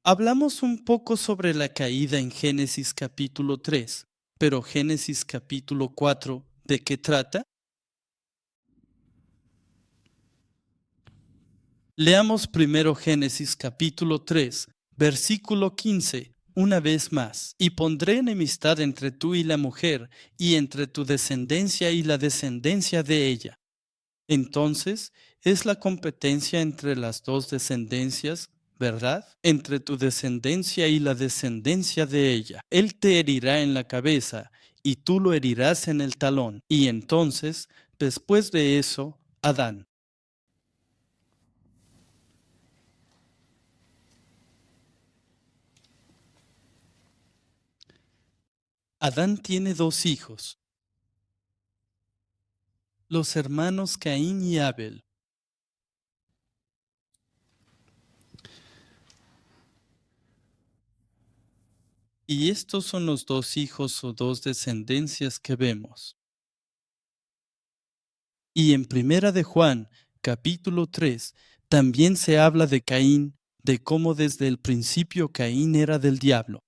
Hablamos un poco sobre la caída en Génesis capítulo 3, pero Génesis capítulo 4, ¿de qué trata? Leamos primero Génesis capítulo 3, versículo 15, una vez más. Y pondré enemistad entre tú y la mujer, y entre tu descendencia y la descendencia de ella. Entonces, es la competencia entre las dos descendencias, ¿verdad? Entre tu descendencia y la descendencia de ella. Él te herirá en la cabeza, y tú lo herirás en el talón. Y entonces, después de eso, Adán. Adán tiene dos hijos, los hermanos Caín y Abel. Y estos son los dos hijos o dos descendencias que vemos. Y en Primera de Juan, capítulo 3, también se habla de Caín, de cómo desde el principio Caín era del diablo.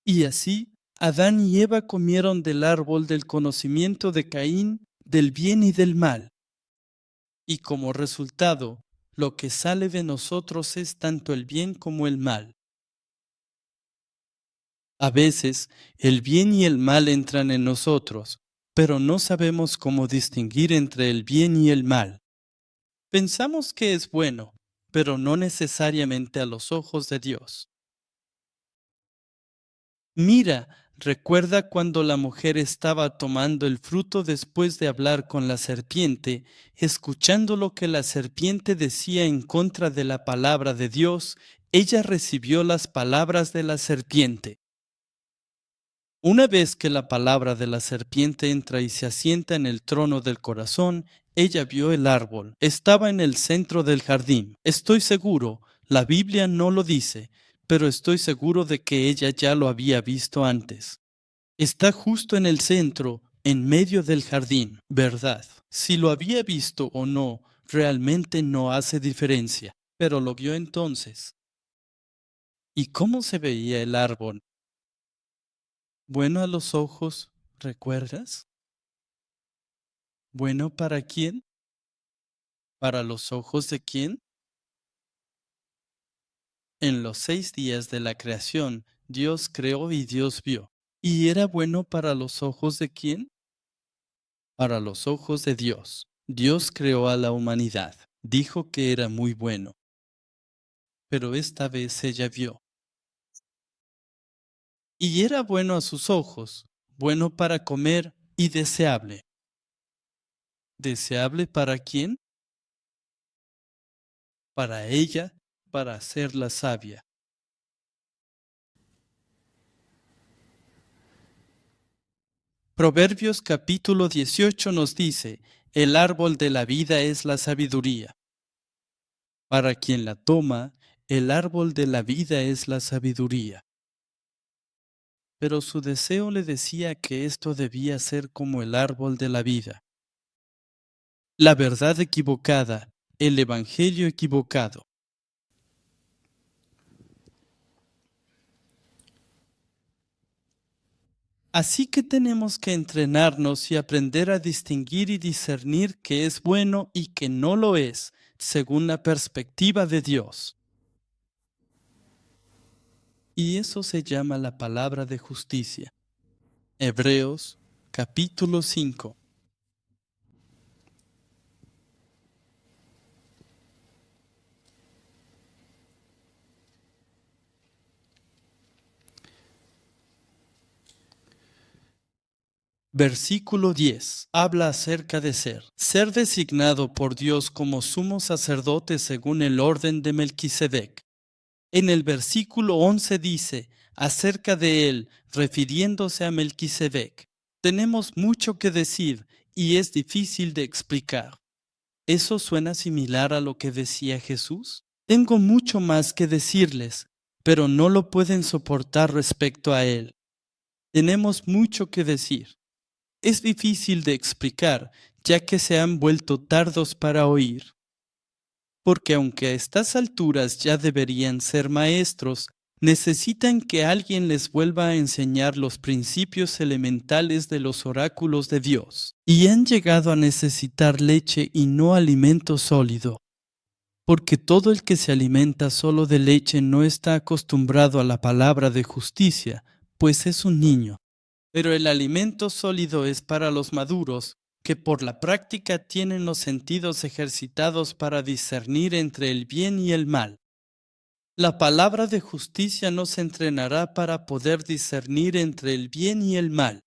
Y así, Adán y Eva comieron del árbol del conocimiento de Caín, del bien y del mal. Y como resultado, lo que sale de nosotros es tanto el bien como el mal. A veces, el bien y el mal entran en nosotros, pero no sabemos cómo distinguir entre el bien y el mal. Pensamos que es bueno, pero no necesariamente a los ojos de Dios. Mira, recuerda cuando la mujer estaba tomando el fruto después de hablar con la serpiente, escuchando lo que la serpiente decía en contra de la palabra de Dios, ella recibió las palabras de la serpiente. Una vez que la palabra de la serpiente entra y se asienta en el trono del corazón, ella vio el árbol. Estaba en el centro del jardín. Estoy seguro, la Biblia no lo dice, pero estoy seguro de que ella ya lo había visto antes. Está justo en el centro, en medio del jardín, ¿verdad? Si lo había visto o no, realmente no hace diferencia, pero lo vio entonces. ¿Y cómo se veía el árbol? Bueno a los ojos, ¿recuerdas? ¿Bueno para quién? ¿Para los ojos de quién? En los 6 días de la creación, Dios creó y Dios vio. ¿Y era bueno para los ojos de quién? Para los ojos de Dios. Dios creó a la humanidad. Dijo que era muy bueno. Pero esta vez ella vio. Y era bueno a sus ojos, bueno para comer y deseable. ¿Deseable para quién? Para ella, para hacerla sabia. Proverbios capítulo 18 nos dice, el árbol de la vida es la sabiduría. Para quien la toma, el árbol de la vida es la sabiduría. Pero su deseo le decía que esto debía ser como el árbol de la vida. La verdad equivocada, el evangelio equivocado. Así que tenemos que entrenarnos y aprender a distinguir y discernir qué es bueno y qué no lo es, según la perspectiva de Dios. Y eso se llama la palabra de justicia. Hebreos capítulo 5. Versículo 10. Habla acerca de ser designado por Dios como sumo sacerdote según el orden de Melquisedec. En el versículo 11 dice, acerca de él, refiriéndose a Melquisedec. Tenemos mucho que decir y es difícil de explicar. ¿Eso suena similar a lo que decía Jesús? Tengo mucho más que decirles, pero no lo pueden soportar respecto a él. Tenemos mucho que decir. Es difícil de explicar, ya que se han vuelto tardos para oír. porque aunque a estas alturas ya deberían ser maestros, necesitan que alguien les vuelva a enseñar los principios elementales de los oráculos de Dios, y han llegado a necesitar leche y no alimento sólido, porque todo el que se alimenta solo de leche no está acostumbrado a la palabra de justicia, pues es un niño. Pero el alimento sólido es para los maduros, que por la práctica tienen los sentidos ejercitados para discernir entre el bien y el mal. La palabra de justicia nos entrenará para poder discernir entre el bien y el mal.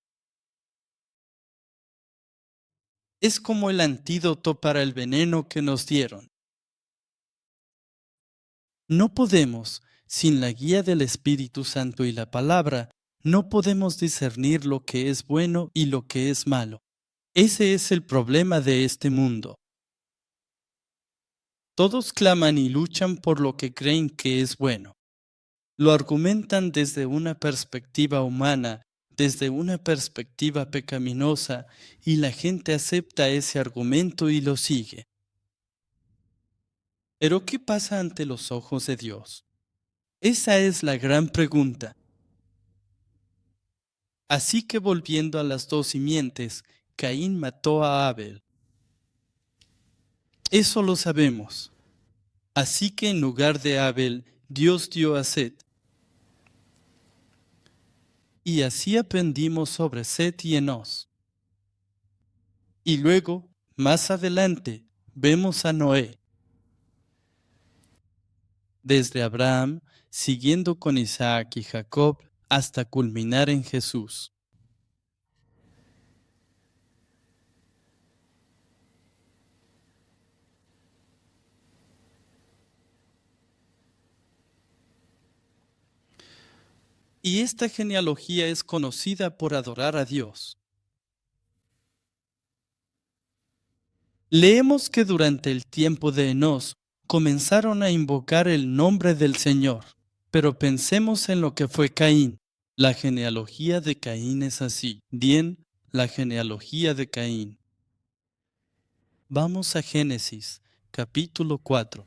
Es como el antídoto para el veneno que nos dieron. No podemos, sin la guía del Espíritu Santo y la palabra, no podemos discernir lo que es bueno y lo que es malo. Ese es el problema de este mundo. Todos claman y luchan por lo que creen que es bueno. Lo argumentan desde una perspectiva humana, desde una perspectiva pecaminosa, y la gente acepta ese argumento y lo sigue. Pero ¿qué pasa ante los ojos de Dios? Esa es la gran pregunta. Así que volviendo a las dos simientes, Caín mató a Abel. Eso lo sabemos. Así que en lugar de Abel, Dios dio a Set. Y así aprendimos sobre Set y Enos. Y luego, más adelante, vemos a Noé. Desde Abraham, siguiendo con Isaac y Jacob, hasta culminar en Jesús. Y esta genealogía es conocida por adorar a Dios. Leemos que durante el tiempo de Enos comenzaron a invocar el nombre del Señor, pero pensemos en lo que fue Caín. La genealogía de Caín es así. Bien, la genealogía de Caín. Vamos a Génesis, capítulo 4.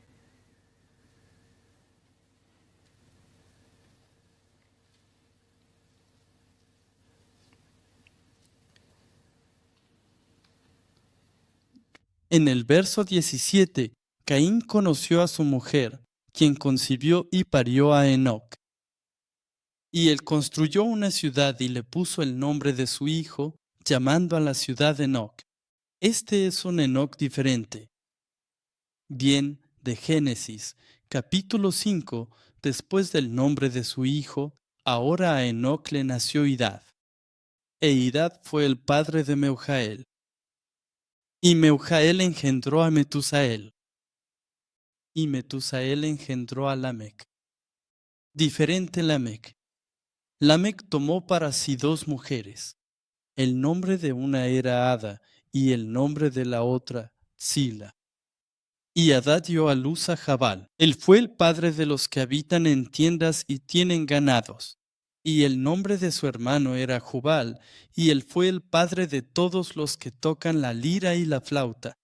En el verso 17, Caín conoció a su mujer, quien concibió y parió a Enoc. Y él construyó una ciudad y le puso el nombre de su hijo, llamando a la ciudad Enoc. Este es un Enoc diferente. Bien, de Génesis, capítulo 5, después del nombre de su hijo, ahora a Enoc le nació Idad. E Idad fue el padre de Meujael. Y Meujael engendró a Metusael. Y Metusael engendró a Lamec. Diferente Lamec. Lamec tomó para sí dos mujeres. El nombre de una era Ada y el nombre de la otra Sila. Y Adad dio a luz a Jabal. Él fue el padre de los que habitan en tiendas y tienen ganados. Y el nombre de su hermano era Jubal, y él fue el padre de todos los que tocan la lira y la flauta.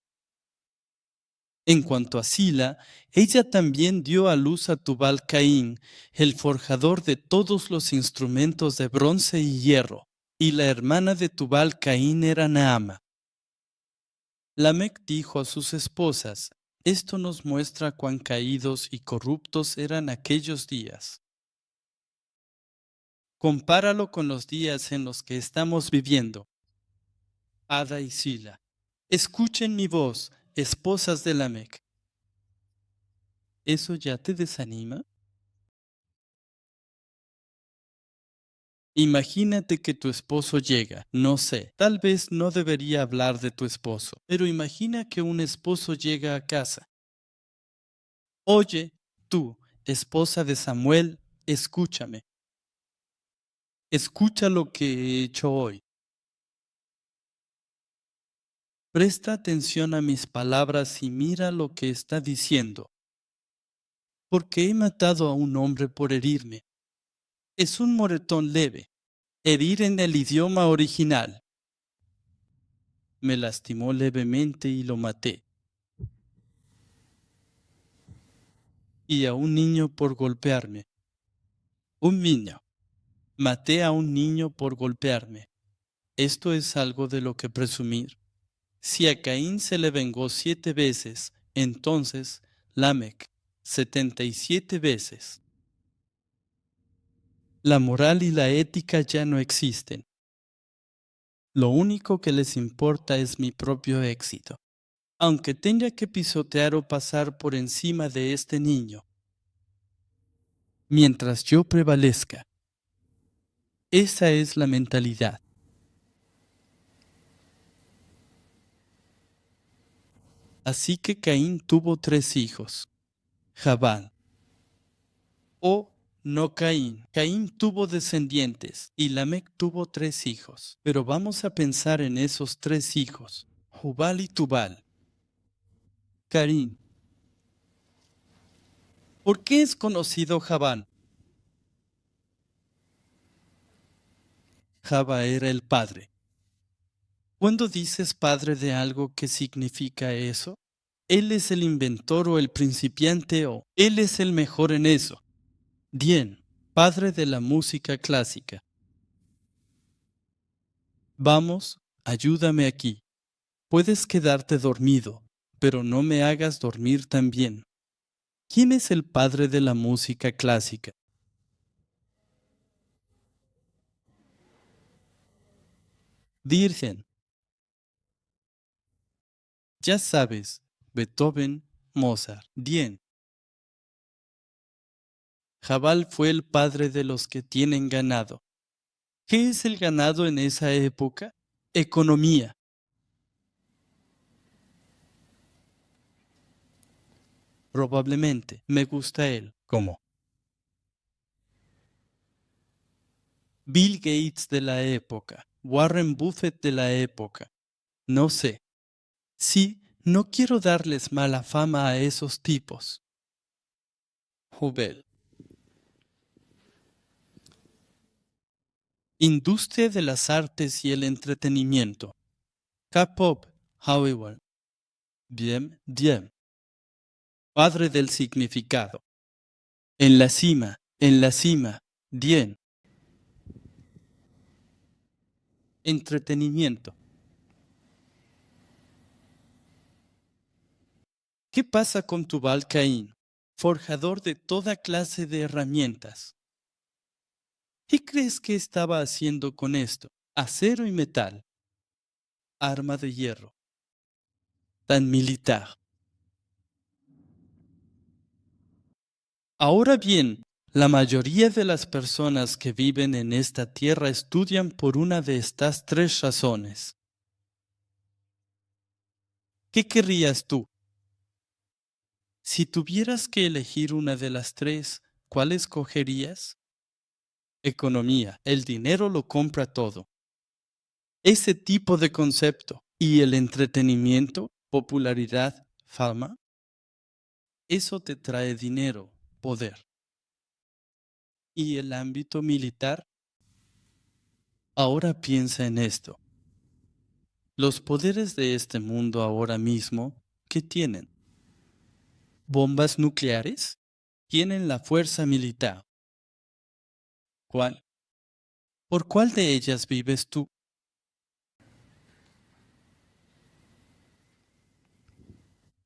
En cuanto a Sila, ella también dio a luz a Tubal Caín, el forjador de todos los instrumentos de bronce y hierro, y la hermana de Tubal Caín era Naama. Lamec dijo a sus esposas: esto nos muestra cuán caídos y corruptos eran aquellos días. Compáralo con los días en los que estamos viviendo. Ada y Sila. Escuchen mi voz, esposas de Lamec. ¿Eso ya te desanima? Imagínate que tu esposo llega, no sé, tal vez no debería hablar de tu esposo, pero imagina que un esposo llega a casa. Oye, tú, esposa de Samuel, escúchame. Escucha lo que he hecho hoy. Presta atención a mis palabras y mira lo que está diciendo. Porque he matado a un hombre por herirme. Es un moretón leve. Herir en el idioma original. Me lastimó levemente y lo maté. y a un niño por golpearme. Un niño. Maté a un niño por golpearme. ¿Esto es algo de lo que presumir? Si a Caín se le vengó 7 veces, entonces Lamec 77 veces. La moral y la ética ya no existen. Lo único que les importa es mi propio éxito. Aunque tenga que pisotear o pasar por encima de este niño, mientras yo prevalezca. Esa es la mentalidad. Así que Caín tuvo 3 hijos. Jabal. O no Caín. Caín tuvo descendientes y Lamec tuvo 3 hijos. Pero vamos a pensar en esos 3 hijos. Jubal y Tubal. Caín. ¿Por qué es conocido Jabal? Jaba era el padre. Cuando dices padre de algo, ¿qué significa eso? Él es el inventor o el principiante o él es el mejor en eso. Bien, padre de la música clásica. Vamos, ayúdame aquí. Puedes quedarte dormido, pero no me hagas dormir también. ¿Quién es el padre de la música clásica? Virgen. Ya sabes, Beethoven, Mozart. Bien. Jabal fue el padre de los que tienen ganado. ¿Qué es el ganado en esa época? Economía. Probablemente. Me gusta él. ¿Cómo? Bill Gates de la época. Warren Buffett de la época. No sé. Sí, no quiero darles mala fama a esos tipos. Hubel. Industria de las artes y el entretenimiento. K-pop, however. Bien, bien. Padre del significado. En la cima, en la cima. Bien. Entretenimiento. ¿Qué pasa con Tubal Caín, forjador de toda clase de herramientas? ¿Qué crees que estaba haciendo con esto? Acero y metal, arma de hierro, tan militar. Ahora bien, la mayoría de las personas que viven en esta tierra estudian por una de estas 3 razones. ¿Qué querrías tú? Si tuvieras que elegir una de las 3, ¿cuál escogerías? Economía, el dinero lo compra todo. Ese tipo de concepto y el entretenimiento, popularidad, fama, eso te trae dinero, poder. ¿Y el ámbito militar? Ahora piensa en esto. Los poderes de este mundo ahora mismo, ¿qué tienen? ¿Bombas nucleares? Tienen la fuerza militar. ¿Cuál? ¿Por cuál de ellas vives tú?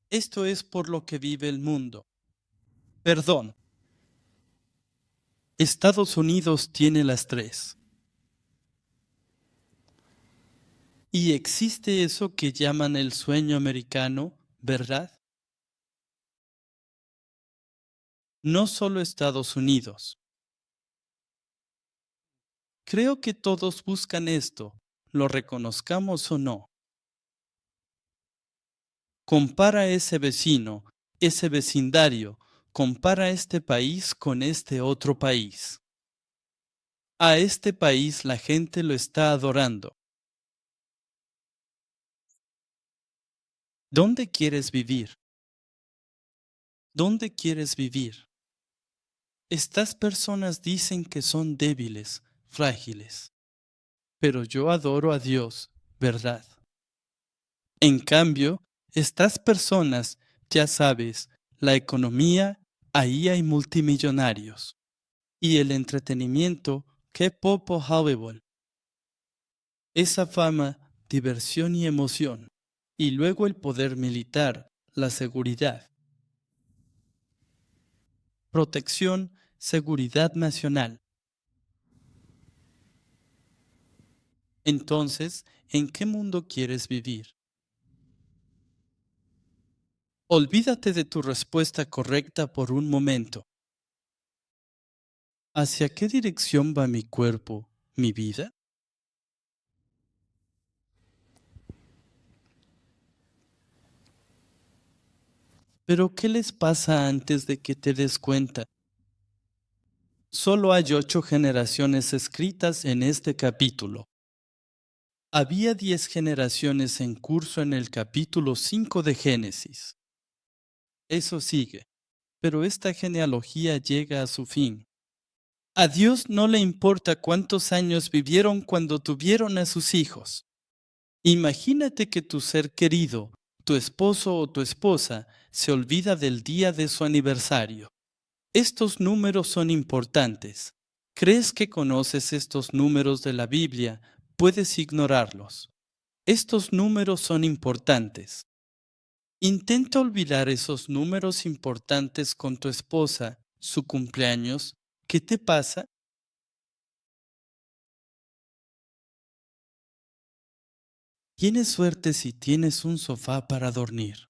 Esto es por lo que vive el mundo. Perdón. Estados Unidos tiene las 3. Y existe eso que llaman el sueño americano, ¿verdad? No solo Estados Unidos. Creo que todos buscan esto, lo reconozcamos o no. Compara ese vecino, ese vecindario, compara este país con este otro país. A este país la gente lo está adorando. ¿Dónde quieres vivir? ¿Dónde quieres vivir? Estas personas dicen que son débiles, frágiles, pero yo adoro a Dios, ¿verdad? En cambio, estas personas, ya sabes, la economía, ahí hay multimillonarios. Y el entretenimiento, qué poco Hollywood. Esa fama, diversión y emoción. Y luego el poder militar, la seguridad. Protección, seguridad nacional. Entonces, ¿en qué mundo quieres vivir? Olvídate de tu respuesta correcta por un momento. ¿Hacia qué dirección va mi cuerpo, mi vida? Pero ¿qué les pasa antes de que te des cuenta? Solo hay 8 generaciones escritas en este capítulo. Había 10 generaciones en curso en el capítulo 5 de Génesis. Eso sigue, pero esta genealogía llega a su fin. A Dios no le importa cuántos años vivieron cuando tuvieron a sus hijos. Imagínate que tu ser querido, tu esposo o tu esposa, se olvida del día de su aniversario. Estos números son importantes. ¿Crees que conoces estos números de la Biblia? Puedes ignorarlos. Estos números son importantes. Intenta olvidar esos números importantes con tu esposa, su cumpleaños. ¿Qué te pasa? Tienes suerte si tienes un sofá para dormir.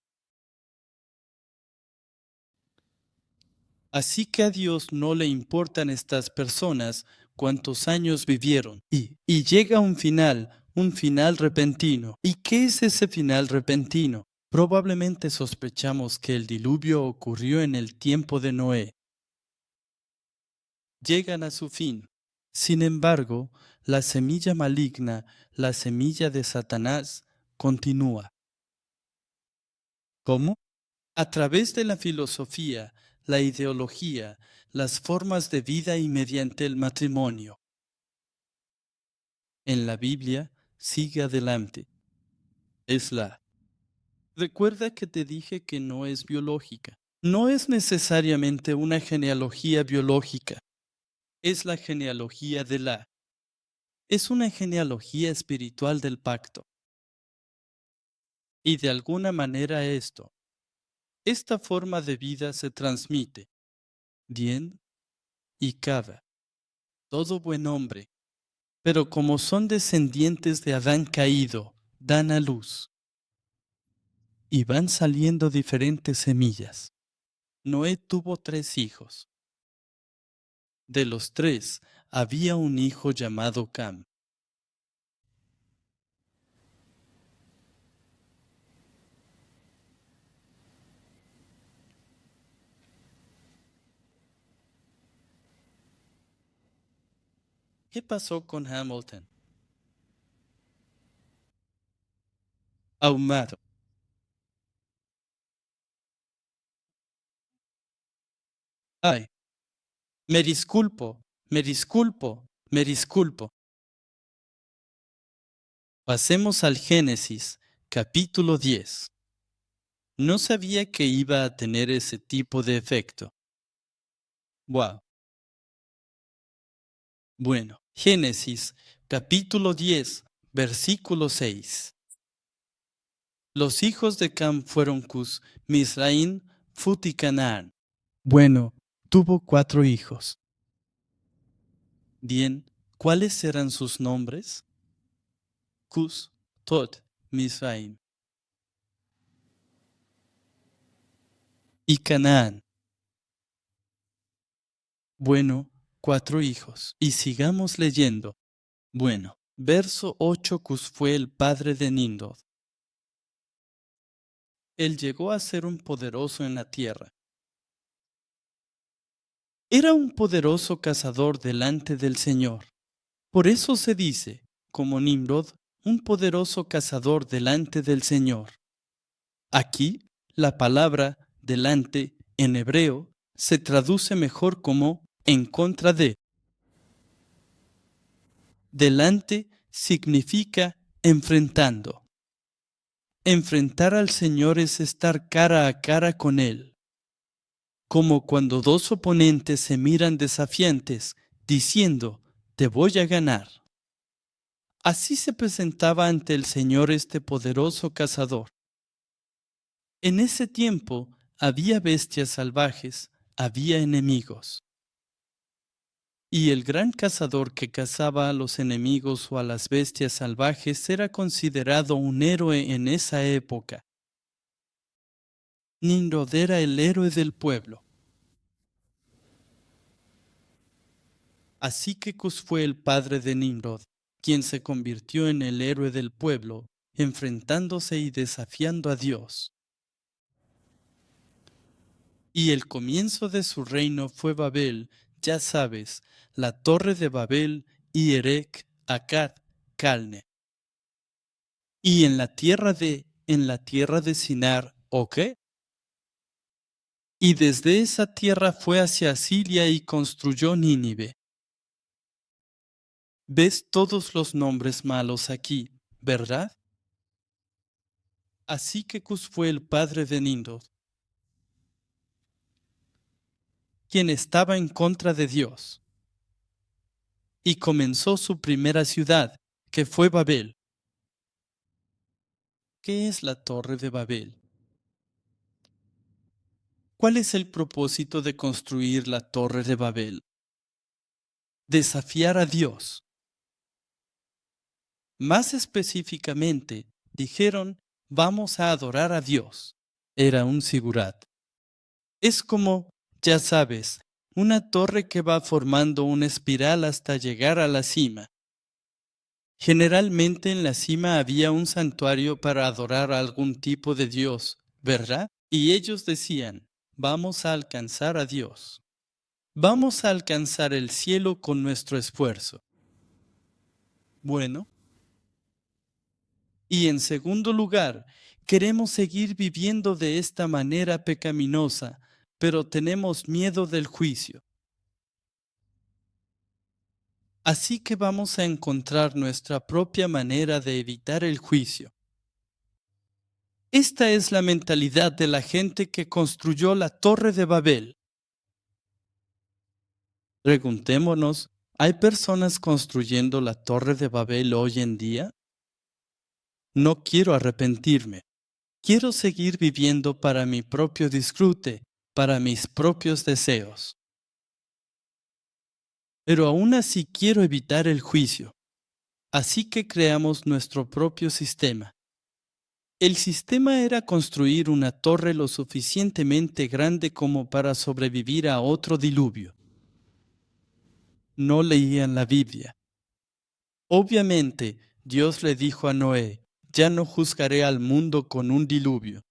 Así que a Dios no le importan estas personas cuántos años vivieron. Y llega un final repentino. ¿Y qué es ese final repentino? Probablemente sospechamos que el diluvio ocurrió en el tiempo de Noé. Llegan a su fin. Sin embargo, la semilla maligna, la semilla de Satanás, continúa. ¿Cómo? A través de la filosofía, la ideología, las formas de vida y mediante el matrimonio. En la Biblia, sigue adelante. Es la. Recuerda que te dije que no es biológica. No es necesariamente una genealogía biológica. Es la genealogía de la. Es una genealogía espiritual del pacto. Y de alguna manera esta forma de vida se transmite. Bien y Cava, todo buen hombre. Pero como son descendientes de Adán caído, dan a luz y van saliendo diferentes semillas. Noé tuvo 3 hijos. De los 3, había un hijo llamado Cam. ¿Qué pasó con Hamilton? Ahumado. Ay, me disculpo, me disculpo, me disculpo. Pasemos al Génesis, capítulo 10. No sabía que iba a tener ese tipo de efecto. Wow. Bueno, Génesis, capítulo 10, versículo 6. Los hijos de Cam fueron Cus, Misraín, Fut y Canaán. Bueno, tuvo 4 hijos. Bien, ¿cuáles eran sus nombres? Cus, Tot, Misraín y Canaán. Bueno, 4 hijos. Y sigamos leyendo. Bueno, verso 8. Cus fue el padre de Nindod. Él llegó a ser un poderoso en la tierra. Era un poderoso cazador delante del Señor. Por eso se dice, como Nimrod, un poderoso cazador delante del Señor. Aquí, la palabra delante en hebreo se traduce mejor como en contra de. Delante significa enfrentando. Enfrentar al Señor es estar cara a cara con Él. como cuando dos oponentes se miran desafiantes, diciendo, te voy a ganar. Así se presentaba ante el Señor este poderoso cazador. En ese tiempo había bestias salvajes, había enemigos. Y el gran cazador que cazaba a los enemigos o a las bestias salvajes era considerado un héroe en esa época. Nimrod era el héroe del pueblo. Así que Cus fue el padre de Nimrod, quien se convirtió en el héroe del pueblo, enfrentándose y desafiando a Dios. Y el comienzo de su reino fue Babel, ya sabes, la torre de Babel y Erech, Akkad, Calne. Y en la tierra de Sinar, ¿o qué? Y desde esa tierra fue hacia Asiria y construyó Nínive. ¿Ves todos los nombres malos aquí, verdad? Así que Cus fue el padre de Nimrod, quien estaba en contra de Dios, y comenzó su primera ciudad, que fue Babel. ¿Qué es la Torre de Babel? ¿Cuál es el propósito de construir la Torre de Babel? Desafiar a Dios. Más específicamente, dijeron, vamos a adorar a Dios. Era un sigurat. Es como, ya sabes, una torre que va formando una espiral hasta llegar a la cima. Generalmente en la cima había un santuario para adorar a algún tipo de Dios, ¿verdad? Y ellos decían, vamos a alcanzar a Dios. Vamos a alcanzar el cielo con nuestro esfuerzo. Bueno, y en segundo lugar, queremos seguir viviendo de esta manera pecaminosa, pero tenemos miedo del juicio. Así que vamos a encontrar nuestra propia manera de evitar el juicio. Esta es la mentalidad de la gente que construyó la Torre de Babel. Preguntémonos, ¿hay personas construyendo la Torre de Babel hoy en día? No quiero arrepentirme. Quiero seguir viviendo para mi propio disfrute, para mis propios deseos. Pero aún así quiero evitar el juicio. Así que creamos nuestro propio sistema. El sistema era construir una torre lo suficientemente grande como para sobrevivir a otro diluvio. No leían la Biblia. Obviamente, Dios le dijo a Noé, ya no juzgaré al mundo con un diluvio.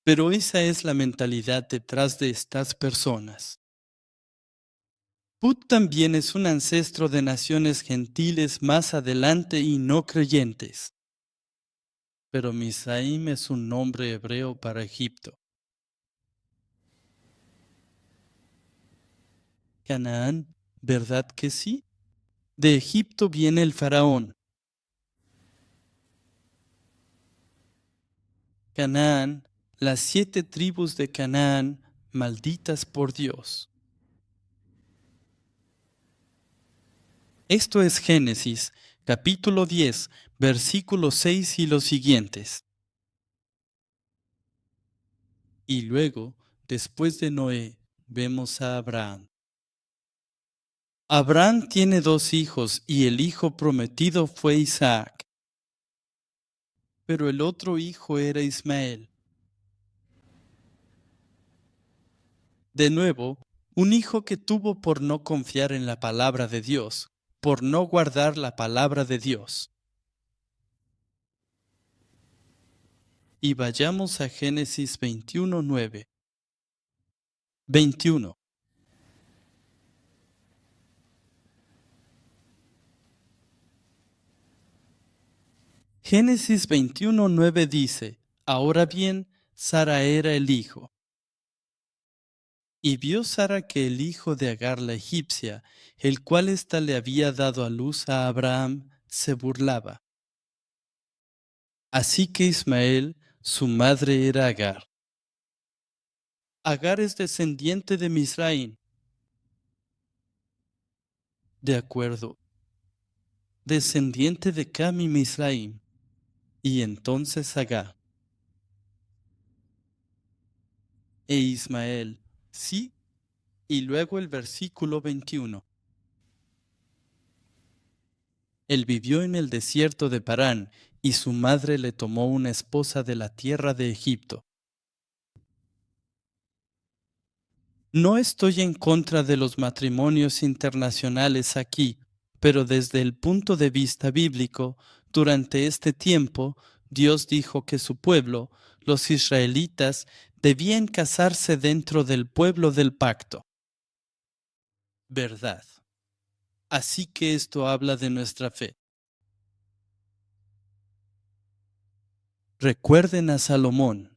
Pero esa es la mentalidad detrás de estas personas. Put también es un ancestro de naciones gentiles más adelante y no creyentes. Pero Misaim es un nombre hebreo para Egipto. Canaán, ¿verdad que sí? De Egipto viene el faraón. Canaán, las 7 tribus de Canaán, malditas por Dios. Esto es Génesis, capítulo 10, versículo 6 y los siguientes. Y luego, después de Noé, vemos a Abraham. Abraham tiene 2 hijos y el hijo prometido fue Isaac. Pero el otro hijo era Ismael. De nuevo, un hijo que tuvo por no confiar en la palabra de Dios, por no guardar la palabra de Dios. Y vayamos a Génesis 21:9. 21. Génesis 21:9 dice, ahora bien, Sara era el hijo. Y vio Sara que el hijo de Agar la egipcia, el cual ésta le había dado a luz a Abraham, se burlaba. Así que Ismael, su madre era Agar. Agar es descendiente de Misraim. De acuerdo. Descendiente de Cam y Misraim. Y entonces Agar. E Ismael. Sí. Y luego el versículo 21. Él vivió en el desierto de Parán, y su madre le tomó una esposa de la tierra de Egipto. No estoy en contra de los matrimonios internacionales aquí, pero desde el punto de vista bíblico, durante este tiempo, Dios dijo que su pueblo, los israelitas, debían casarse dentro del pueblo del pacto. Verdad. Así que esto habla de nuestra fe. Recuerden a Salomón.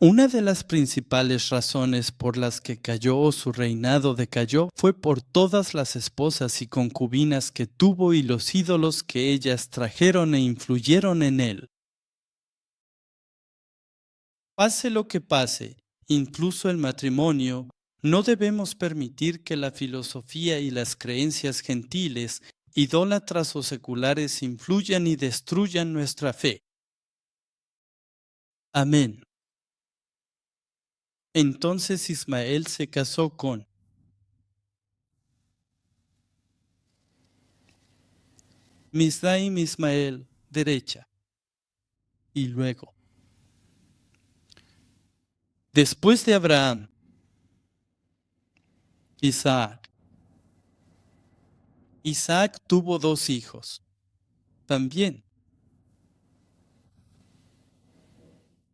Una de las principales razones por las que cayó o su reinado decayó fue por todas las esposas y concubinas que tuvo y los ídolos que ellas trajeron e influyeron en él. Pase lo que pase, incluso el matrimonio, no debemos permitir que la filosofía y las creencias gentiles, idólatras o seculares influyan y destruyan nuestra fe. Amén. Entonces Ismael se casó con Misraim Ismael, derecha. Y luego, después de Abraham, Isaac. Isaac tuvo 2 hijos. También,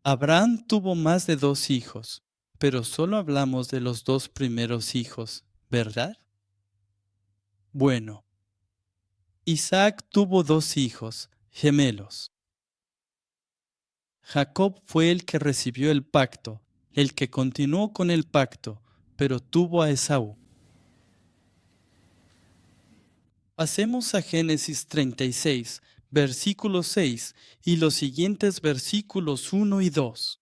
Abraham tuvo más de 2 hijos, pero solo hablamos de los 2 primeros hijos, ¿verdad? Bueno, Isaac tuvo 2 hijos, gemelos. Jacob fue el que recibió el pacto, el que continuó con el pacto, pero tuvo a Esaú. Pasemos a Génesis 36, versículo 6 y los siguientes versículos 1 y 2.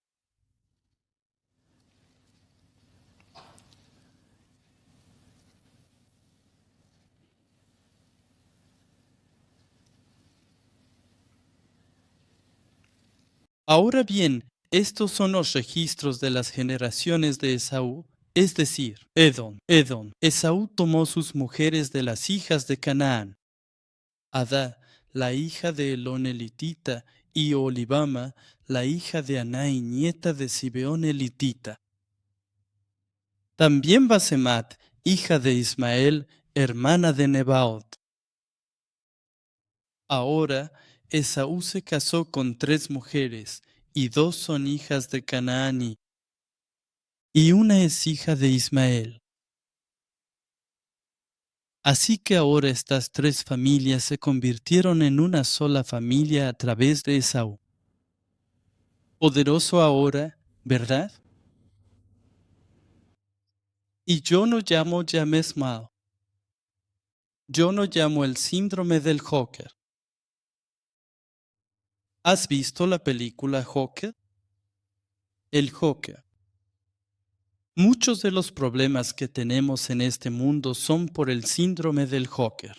Ahora bien, estos son los registros de las generaciones de Esaú, es decir, Edom. Esaú tomó sus mujeres de las hijas de Canaán. Adá, la hija de Elón elitita, y Olibama, la hija de Aná y nieta de Sibeón elitita. También Basemat, hija de Ismael, hermana de Nebaot. Ahora Esaú se casó con 3 mujeres, y 2 son hijas de Canaán, y una es hija de Ismael. Así que ahora estas 3 familias se convirtieron en una sola familia a través de Esaú. Poderoso ahora, ¿verdad? Y yo no llamo James Mal. Yo no llamo el síndrome del Joker. ¿Has visto la película Joker? El Joker. Muchos de los problemas que tenemos en este mundo son por el síndrome del Joker.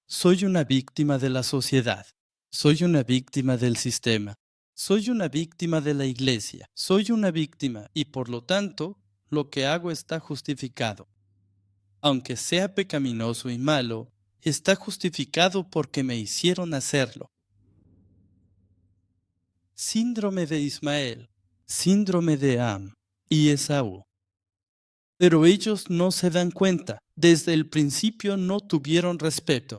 Soy una víctima de la sociedad. Soy una víctima del sistema. Soy una víctima de la iglesia. Soy una víctima y por lo tanto, lo que hago está justificado. Aunque sea pecaminoso y malo, está justificado porque me hicieron hacerlo. Síndrome de Ismael, síndrome de Am y Esaú. Pero ellos no se dan cuenta. Desde el principio no tuvieron respeto.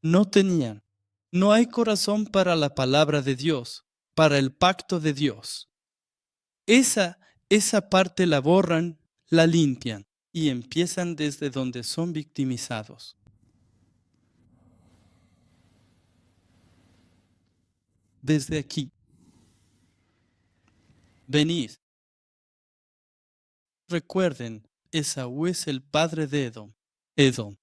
No tenían. No hay corazón para la palabra de Dios, para el pacto de Dios. Esa parte la borran, la limpian y empiezan desde donde son victimizados. Desde aquí. Venid. Recuerden, Esaú es el padre de Edom.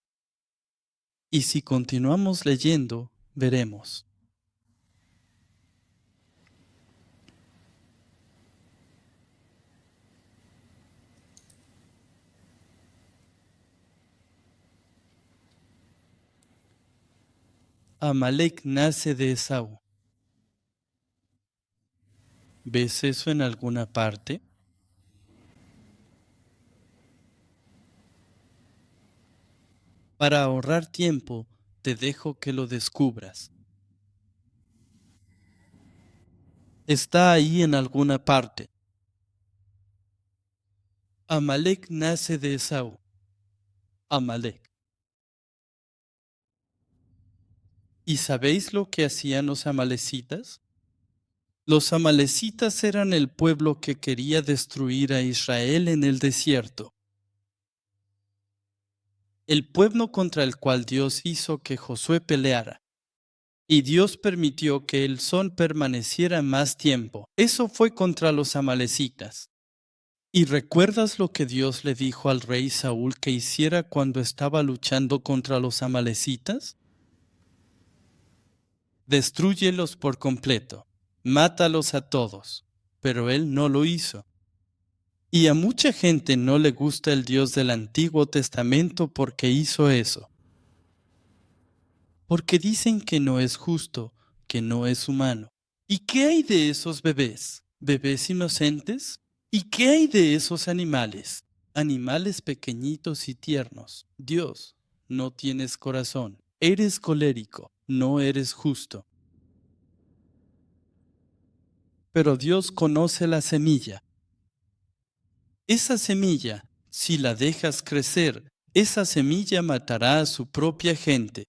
Y si continuamos leyendo, veremos. Amalek nace de Esaú. ¿Ves eso en alguna parte? Para ahorrar tiempo, te dejo que lo descubras. Está ahí en alguna parte. Amalek nace de Esaú. Amalek. ¿Y sabéis lo que hacían los amalecitas? Los amalecitas eran el pueblo que quería destruir a Israel en el desierto. El pueblo contra el cual Dios hizo que Josué peleara. Y Dios permitió que el sol permaneciera más tiempo. Eso fue contra los amalecitas. ¿Y recuerdas lo que Dios le dijo al rey Saúl que hiciera cuando estaba luchando contra los amalecitas? Destrúyelos por completo, mátalos a todos. Pero él no lo hizo. Y a mucha gente no le gusta el Dios del Antiguo Testamento porque hizo eso. Porque dicen que no es justo, que no es humano. ¿Y qué hay de esos bebés? ¿Bebés inocentes? ¿Y qué hay de esos animales? Animales pequeñitos y tiernos. Dios, no tienes corazón. Eres colérico, no eres justo. Pero Dios conoce la semilla. Esa semilla, si la dejas crecer, esa semilla matará a su propia gente.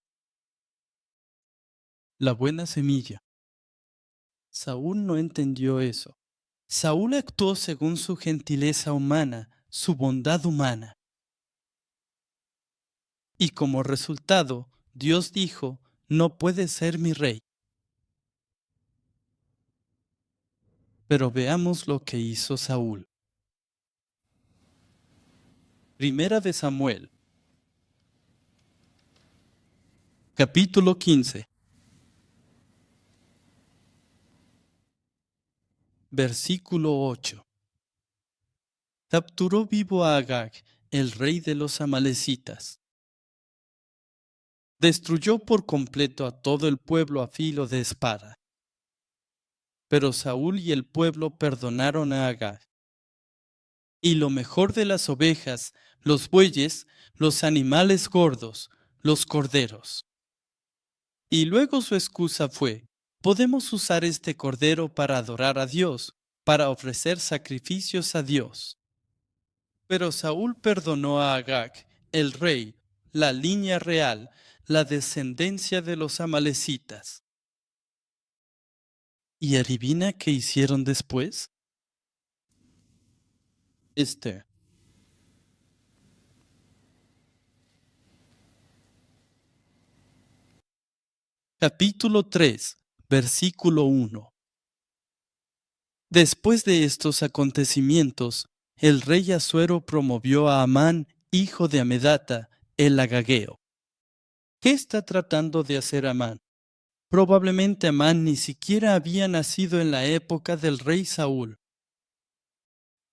La buena semilla. Saúl no entendió eso. Saúl actuó según su gentileza humana, su bondad humana. Y como resultado, Dios dijo, no puede ser mi rey. Pero veamos lo que hizo Saúl. Primera de Samuel, capítulo 15, versículo 8. Capturó vivo a Agag, el rey de los amalecitas. Destruyó por completo a todo el pueblo a filo de espada. Pero Saúl y el pueblo perdonaron a Agag. Y lo mejor de las ovejas, los bueyes, los animales gordos, los corderos. Y luego su excusa fue, podemos usar este cordero para adorar a Dios, para ofrecer sacrificios a Dios. Pero Saúl perdonó a Agag, el rey, la línea real, la descendencia de los amalecitas. ¿Y adivina qué hicieron después? Esther. Capítulo 3, versículo 1. Después de estos acontecimientos, el rey Asuero promovió a Amán, hijo de Amedata, el agageo. ¿Qué está tratando de hacer Amán? Probablemente Amán ni siquiera había nacido en la época del rey Saúl.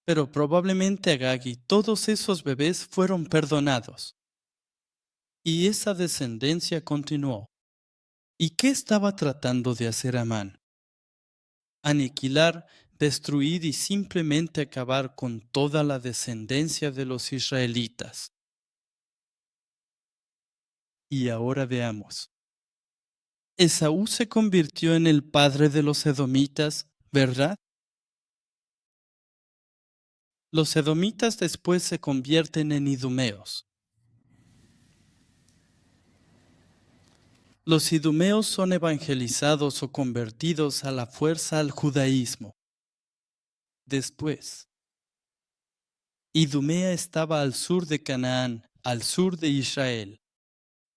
Pero probablemente Agag y todos esos bebés fueron perdonados. Y esa descendencia continuó. ¿Y qué estaba tratando de hacer Amán? Aniquilar, destruir y simplemente acabar con toda la descendencia de los israelitas. Y ahora veamos. Esaú se convirtió en el padre de los edomitas, ¿verdad? Los edomitas después se convierten en idumeos. Los idumeos son evangelizados o convertidos a la fuerza al judaísmo. Después, Idumea estaba al sur de Canaán, al sur de Israel.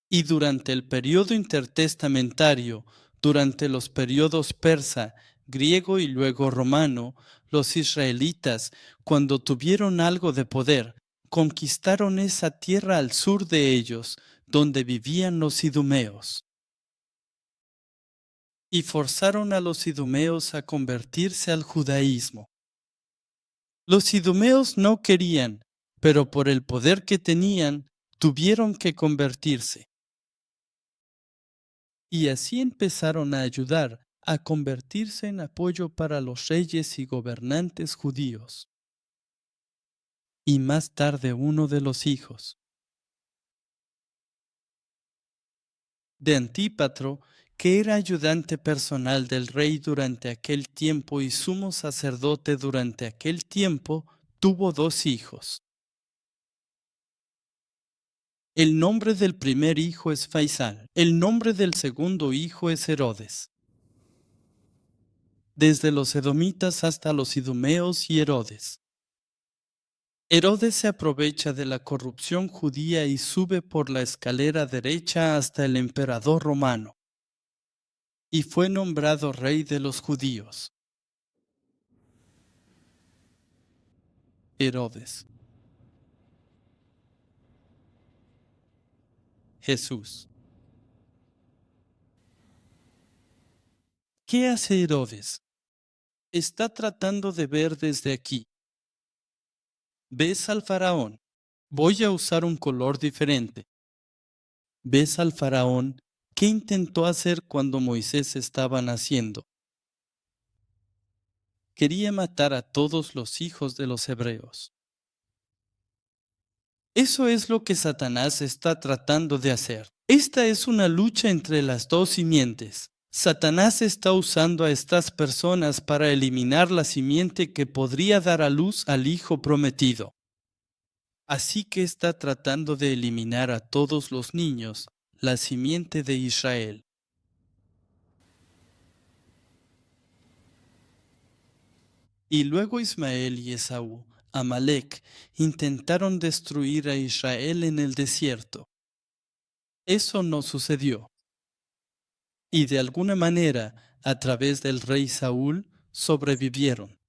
Y durante el periodo intertestamentario, durante los periodos persa, griego y luego romano, los israelitas, cuando tuvieron algo de poder, conquistaron esa tierra al sur de ellos, donde vivían los idumeos. Y forzaron a los idumeos a convertirse al judaísmo. Los idumeos no querían, pero por el poder que tenían, tuvieron que convertirse. y así empezaron a ayudar a convertirse en apoyo para los reyes y gobernantes judíos. Y más tarde uno de los hijos de Antípatro, que era ayudante personal del rey durante aquel tiempo y sumo sacerdote durante aquel tiempo, tuvo dos hijos. El nombre del primer hijo es Faisal, el nombre del segundo hijo es Herodes. Desde los edomitas hasta los idumeos y Herodes. Herodes se aprovecha de la corrupción judía y sube por la escalera derecha hasta el emperador romano, y fue nombrado rey de los judíos. Herodes. Jesús. ¿Qué hace Herodes? Está tratando de ver desde aquí. ¿Ves al faraón? Voy a usar un color diferente. ¿Ves al faraón? ¿Qué intentó hacer cuando Moisés estaba naciendo? Quería matar a todos los hijos de los hebreos. Eso es lo que Satanás está tratando de hacer. Esta es una lucha entre las dos simientes. Satanás está usando a estas personas para eliminar la simiente que podría dar a luz al hijo prometido. Así que está tratando de eliminar a todos los niños, la simiente de Israel. Y luego Ismael y Esaú, Amalek, intentaron destruir a Israel en el desierto. Eso no sucedió. Y de alguna manera, a través del rey Saúl, sobrevivieron.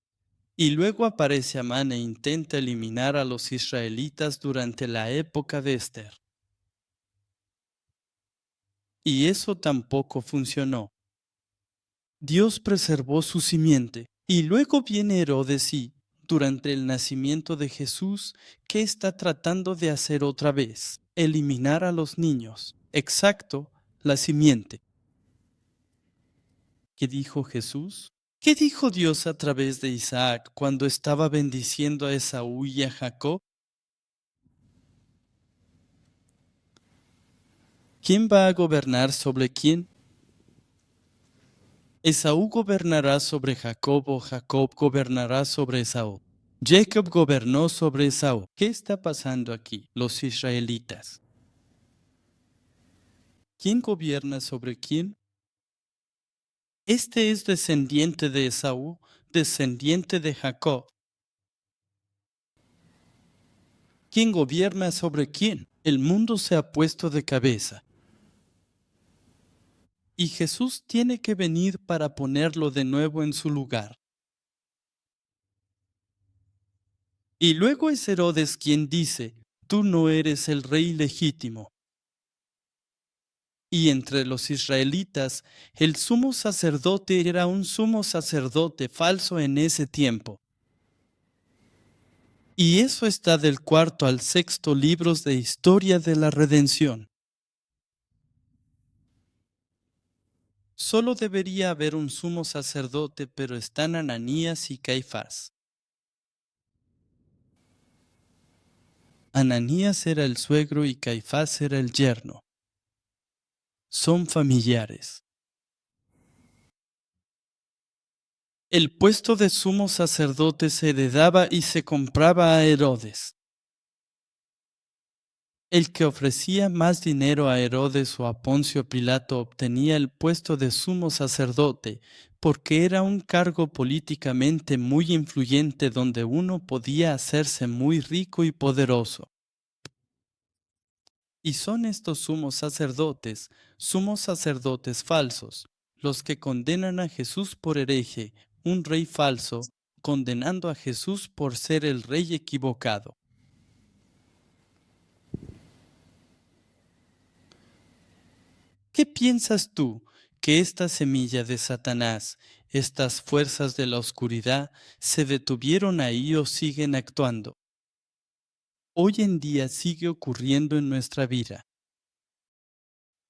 Y luego aparece Amán e intenta eliminar a los israelitas durante la época de Esther. Y eso tampoco funcionó. Dios preservó su simiente. Y luego viene Herodes y, durante el nacimiento de Jesús, ¿qué está tratando de hacer otra vez? Eliminar a los niños. Exacto, la simiente. ¿Qué dijo Jesús? ¿Qué dijo Dios a través de Isaac cuando estaba bendiciendo a Esaú y a Jacob? ¿Quién va a gobernar sobre quién? Esaú gobernará sobre Jacob o Jacob gobernará sobre Esaú. Jacob gobernó sobre Esaú. ¿Qué está pasando aquí? Los israelitas. ¿Quién gobierna sobre quién? Este es descendiente de Esaú, descendiente de Jacob. ¿Quién gobierna sobre quién? El mundo se ha puesto de cabeza. Y Jesús tiene que venir para ponerlo de nuevo en su lugar. Y luego es Herodes quien dice, tú no eres el rey legítimo. Y entre los israelitas, el sumo sacerdote era un sumo sacerdote falso en ese tiempo. Y eso está del cuarto al sexto libros de historia de la redención. Solo debería haber un sumo sacerdote, pero están Ananías y Caifás. Ananías era el suegro y Caifás era el yerno. Son familiares. El puesto de sumo sacerdote se heredaba y se compraba a Herodes. El que ofrecía más dinero a Herodes o a Poncio Pilato obtenía el puesto de sumo sacerdote, porque era un cargo políticamente muy influyente donde uno podía hacerse muy rico y poderoso. Y son estos sumos sacerdotes falsos, los que condenan a Jesús por hereje, un rey falso, condenando a Jesús por ser el rey equivocado. ¿Qué piensas tú que esta semilla de Satanás, estas fuerzas de la oscuridad, se detuvieron ahí o siguen actuando? Hoy en día sigue ocurriendo en nuestra vida.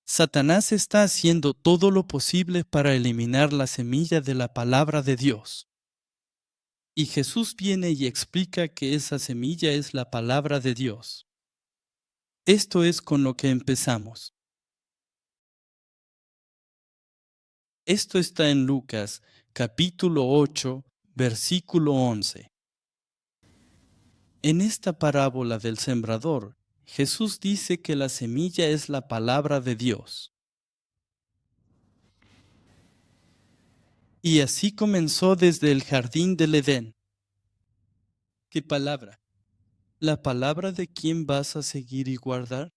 Satanás está haciendo todo lo posible para eliminar la semilla de la palabra de Dios. Y Jesús viene y explica que esa semilla es la palabra de Dios. Esto es con lo que empezamos. Esto está en Lucas, capítulo 8, versículo 11. En esta parábola del sembrador, Jesús dice que la semilla es la palabra de Dios. Y así comenzó desde el jardín del Edén. ¿Qué palabra? ¿La palabra de quién vas a seguir y guardar?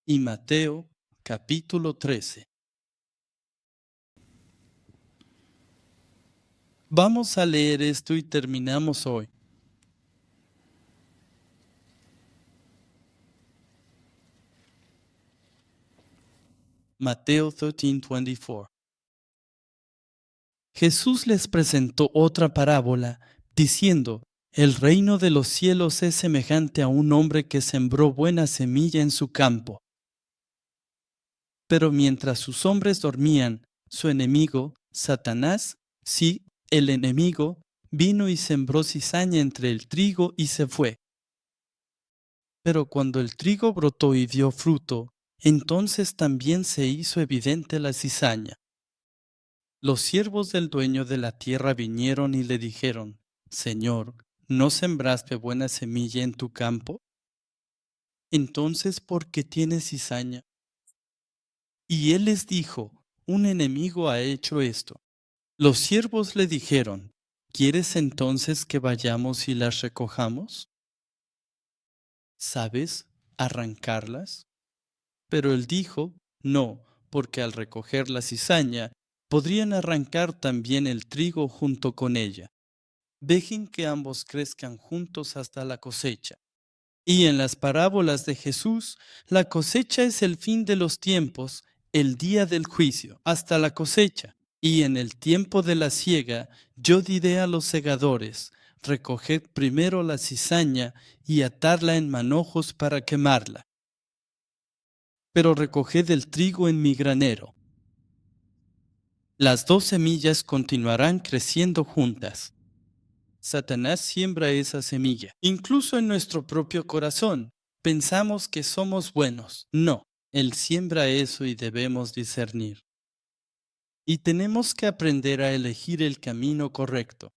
Y Mateo, capítulo 13. Vamos a leer esto y terminamos hoy. Mateo 13:24. Jesús les presentó otra parábola, diciendo, el reino de los cielos es semejante a un hombre que sembró buena semilla en su campo. Pero mientras sus hombres dormían, su enemigo, Satanás, sí, el enemigo, vino y sembró cizaña entre el trigo y se fue. Pero cuando el trigo brotó y dio fruto, entonces también se hizo evidente la cizaña. Los siervos del dueño de la tierra vinieron y le dijeron, Señor, ¿no sembraste buena semilla en tu campo? Entonces, ¿por qué tienes cizaña? Y él les dijo, un enemigo ha hecho esto. Los siervos le dijeron, ¿quieres entonces que vayamos y las recojamos? ¿Sabes arrancarlas? Pero él dijo, no, porque al recoger la cizaña, podrían arrancar también el trigo junto con ella. Dejen que ambos crezcan juntos hasta la cosecha. Y en las parábolas de Jesús, la cosecha es el fin de los tiempos, el día del juicio, hasta la cosecha. Y en el tiempo de la siega, yo diré a los segadores, recoged primero la cizaña y atadla en manojos para quemarla. Pero recoged el trigo en mi granero. Las dos semillas continuarán creciendo juntas. Satanás siembra esa semilla. Incluso en nuestro propio corazón, pensamos que somos buenos. No, él siembra eso y debemos discernir. Y tenemos que aprender a elegir el camino correcto.